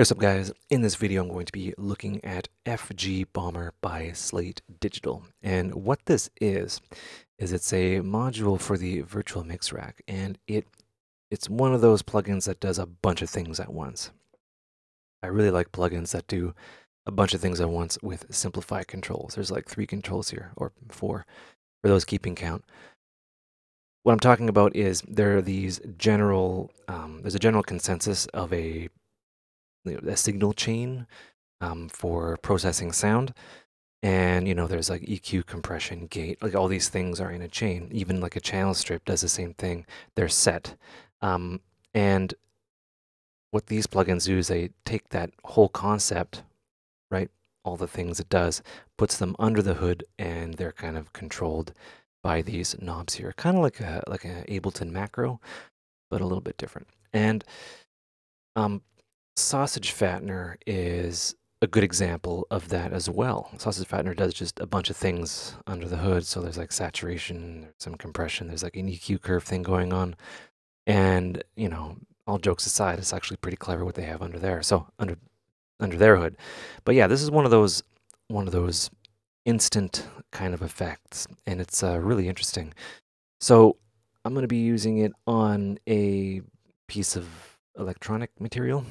Hey, what's up, guys? In this video, I'm going to be looking at FG Bomber by Slate Digital. And what this is it's a module for the virtual mix rack, and it's one of those plugins that does a bunch of things at once. I really like plugins that do a bunch of things at once with simplified controls. There's like 3 controls here, or 4, for those keeping count. What I'm talking about is there are these general, there's a general consensus of a signal chain for processing sound. And, there's like EQ, compression, gate, like all these things are in a chain. Even like a channel strip does the same thing. They're set. And what these plugins do is they take that whole concept, right? All the things it does, puts them under the hood, and they're kind of controlled by these knobs here. Kind of like a Ableton macro, but a little bit different. And Sausage Fattener is a good example of that as well. Sausage Fattener does just a bunch of things under the hood. So there's like saturation, there's some compression, there's like an EQ curve thing going on. And, all jokes aside, it's actually pretty clever what they have under there. So under their hood. But yeah, this is one of those instant kind of effects, and it's really interesting. So I'm going to be using it on a piece of electronic material.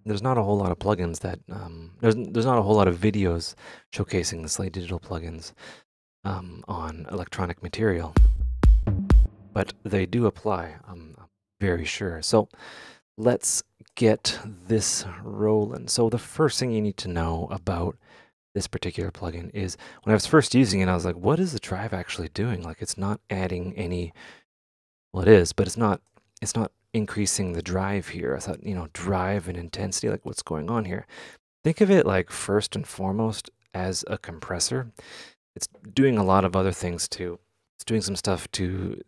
There's not a whole lot of plugins that there's not a whole lot of videos showcasing the Slate Digital plugins on electronic material, but they do apply. I'm very sure. So let's get this rolling. So the first thing you need to know about this particular plugin is when I was first using it, I was like, what is the drive actually doing? Like, it's not adding any. Well, it is, but it's not increasing the drive here. I thought, drive and intensity, like what's going on here? Think of it like first and foremost as a compressor. It's doing a lot of other things too. It's doing some stuff to,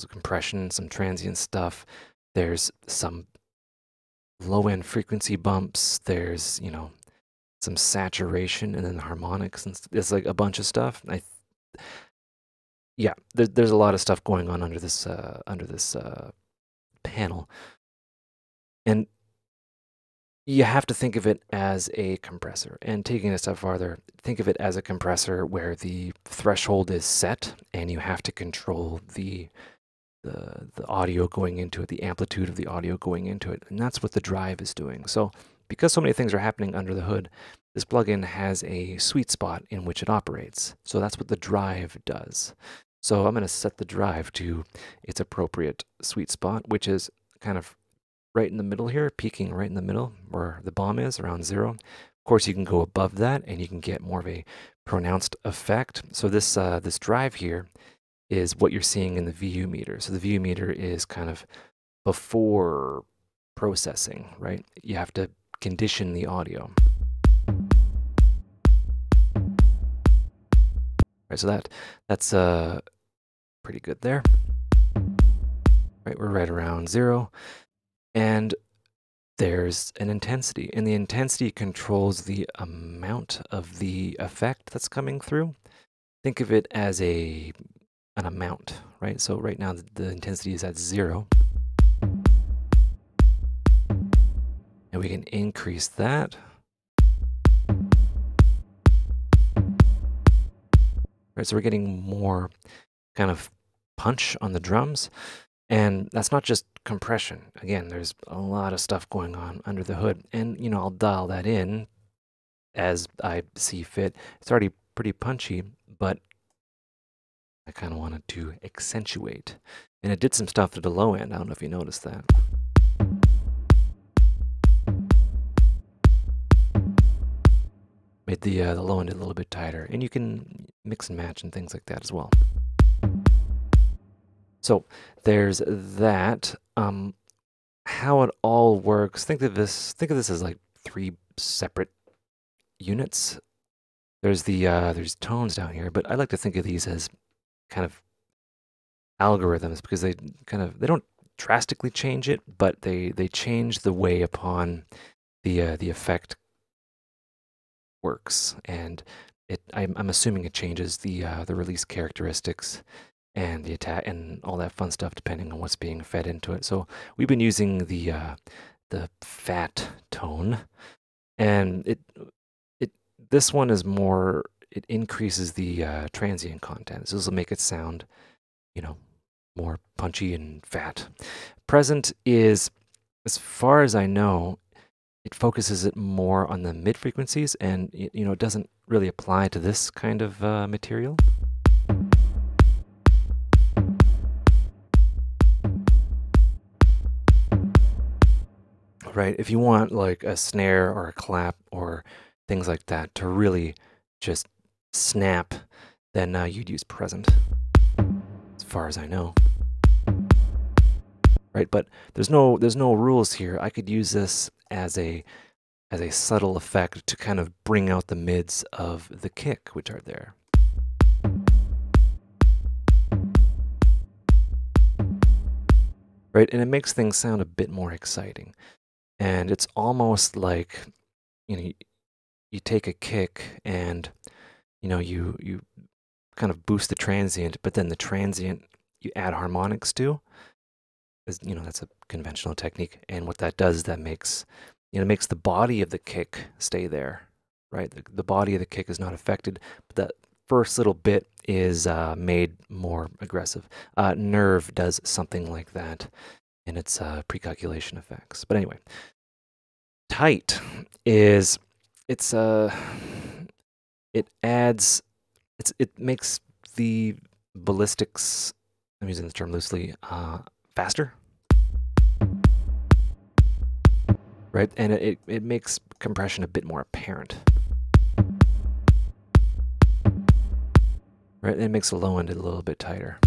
compression, some transient stuff. There's some low-end frequency bumps. There's, some saturation, and then harmonics, and it's like a bunch of stuff. Yeah, there's a lot of stuff going on under this panel. And you have to think of it as a compressor. And taking it a step farther, think of it as a compressor where the threshold is set and you have to control the audio going into it, the amplitude of the audio going into it. And that's what the drive is doing. So because so many things are happening under the hood, this plugin has a sweet spot in which it operates. So that's what the drive does. So I'm going to set the drive to its appropriate sweet spot, which is kind of right in the middle here, peaking right in the middle where the bomb is, around 0. Of course, you can go above that and you can get more of a pronounced effect. So this drive here is what you're seeing in the VU meter. So the VU meter is kind of before processing, right? You have to condition the audio. Right, so that's pretty good there. Right, we're right around 0. And there's an intensity, and the intensity controls the amount of the effect that's coming through. Think of it as an amount, right? So right now the intensity is at 0. And we can increase that. Right, so we're getting more kind of punch on the drums. And that's not just compression. Again, there's a lot of stuff going on under the hood. And, I'll dial that in as I see fit. It's already pretty punchy, but I kind of wanted to accentuate. And it did some stuff to the low end. I don't know if you noticed that. Made the low end a little bit tighter. And you can mix and match and things like that as well. So there's that. How it all works. Think of this as like 3 separate units. There's there's tones down here, but I like to think of these as kind of algorithms because they don't drastically change it, but they change the way upon the effect works, and I'm assuming it changes the release characteristics and the attack and all that fun stuff depending on what's being fed into it. So we've been using the the fat tone, and this one is more. It increases the transient content. So this will make it sound, you know, more punchy and fat. Present is, as far as I know, it focuses it more on the mid frequencies, and it doesn't really apply to this kind of material. Right? If you want like a snare or a clap or things like that to really just snap, then you'd use present, as far as I know. Right? But there's no rules here. I could use this as a subtle effect to kind of bring out the mids of the kick, which are there. Right? And it makes things sound a bit more exciting. And it's almost like, you take a kick and, you kind of boost the transient, but then the transient you add harmonics to. That's a conventional technique. And what that does is that makes the body of the kick stay there, right? The body of the kick is not affected, but that first little bit is made more aggressive. Nerve does something like that in its pre-calculation effects. But anyway, tight is it makes the ballistics, I'm using the term loosely, faster, right? And it makes compression a bit more apparent, right? And it makes the low end a little bit tighter,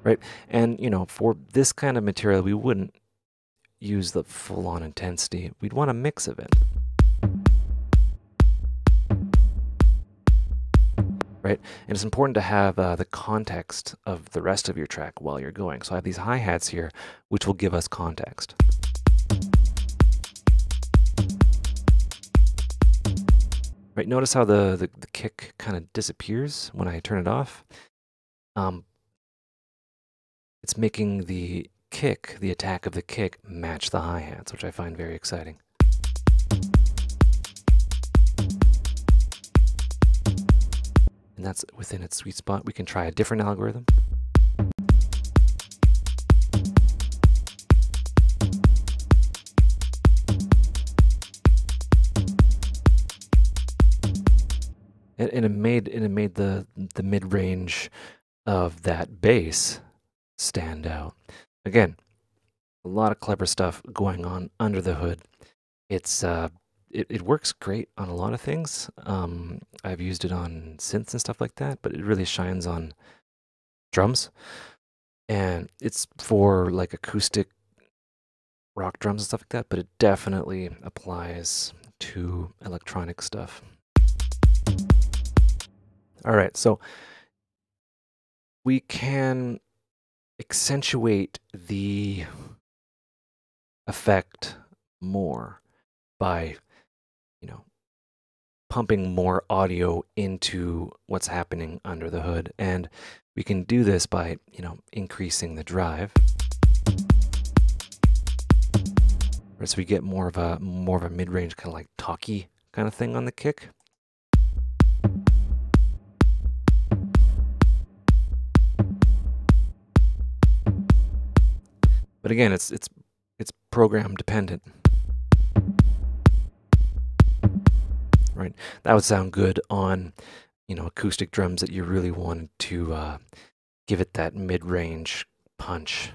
right? And for this kind of material, we wouldn't use the full-on intensity. We'd want a mix of it, right? And it's important to have the context of the rest of your track while you're going. So I have these hi-hats here, which will give us context. Right, notice how the kick kind of disappears when I turn it off. It's making the kick, the attack of the kick, match the hi-hats, which I find very exciting. And that's within its sweet spot. We can try a different algorithm. And it made the mid-range of that bass stand out. Again, a lot of clever stuff going on under the hood. It's it works great on a lot of things. I've used it on synths and stuff like that, but it really shines on drums. And it's for like acoustic rock drums and stuff like that, but it definitely applies to electronic stuff. All right, so we can accentuate the effect more by, pumping more audio into what's happening under the hood. And we can do this by, increasing the drive. Right, so we get more of a mid-range kind of like talky kind of thing on the kick. But again, it's program dependent. Right, that would sound good on, acoustic drums that you really wanted to give it that mid-range punch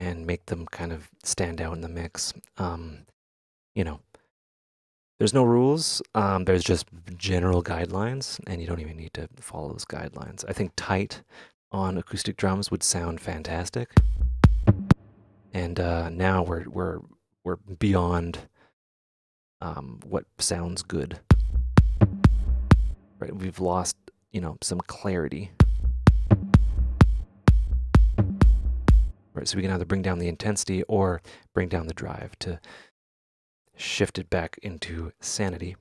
and make them kind of stand out in the mix. There's no rules. There's just general guidelines, and you don't even need to follow those guidelines. I think tight on acoustic drums would sound fantastic. And now we're beyond what sounds good. Right, we've lost, some clarity. Right, so we can either bring down the intensity or bring down the drive to shift it back into sanity.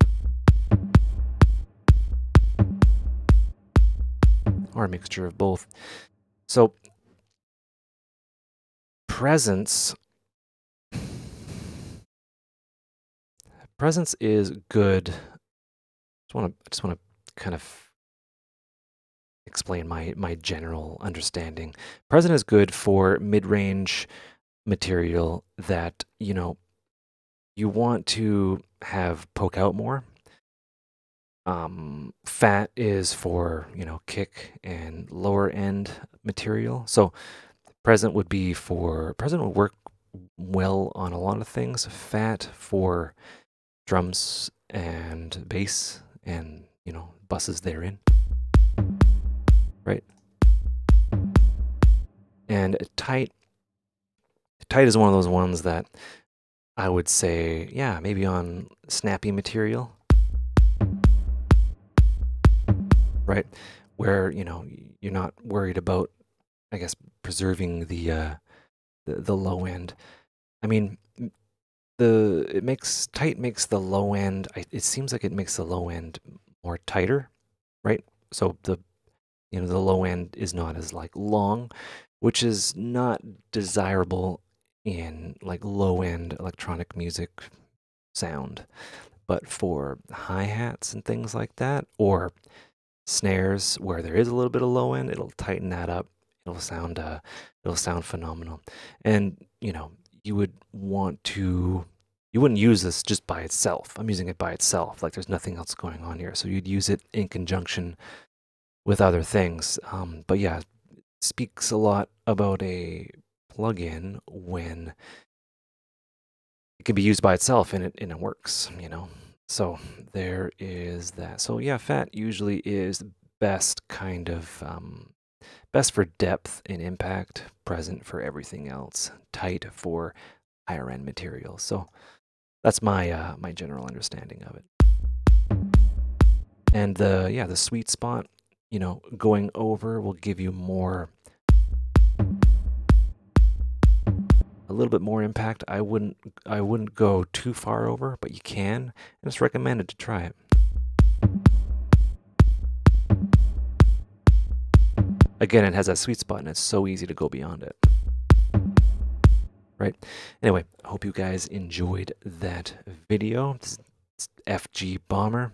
Or a mixture of both. So presence is good. I just want to kind of explain my general understanding. Present is good for mid-range material that, you know, you want to have poke out more. Fat is for, you know, kick and lower end material. So present would work well on a lot of things. Fat for drums and bass and, you know, buses therein, right? And tight is one of those ones that I would say, yeah, maybe on snappy material, right? Where, you know, you're not worried about, I guess, preserving the low end. I mean, tight makes the low end. It seems like it makes the low end more tighter, right? So the low end is not as like long, which is not desirable in like low end electronic music sound. But for hi-hats and things like that, or snares where there is a little bit of low end, it'll tighten that up. It'll sound phenomenal. And, you know, you wouldn't use this just by itself. I'm using it by itself, like there's nothing else going on here. So you'd use it in conjunction with other things. But yeah, it speaks a lot about a plugin when it can be used by itself and it works, you know. So there is that. So yeah, fat usually is best kind of best for depth and impact, present for everything else, tight for higher end material. So that's my my general understanding of it. And the sweet spot, you know, going over will give you a little bit more impact. I wouldn't go too far over, but you can, and it's recommended to try it. Again, it has that sweet spot, and it's so easy to go beyond it. Right? Anyway, I hope you guys enjoyed that video. It's FG Bomber.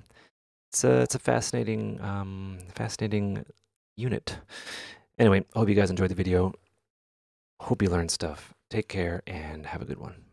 It's a fascinating fascinating unit. Anyway, I hope you guys enjoyed the video. Hope you learned stuff. Take care and have a good one.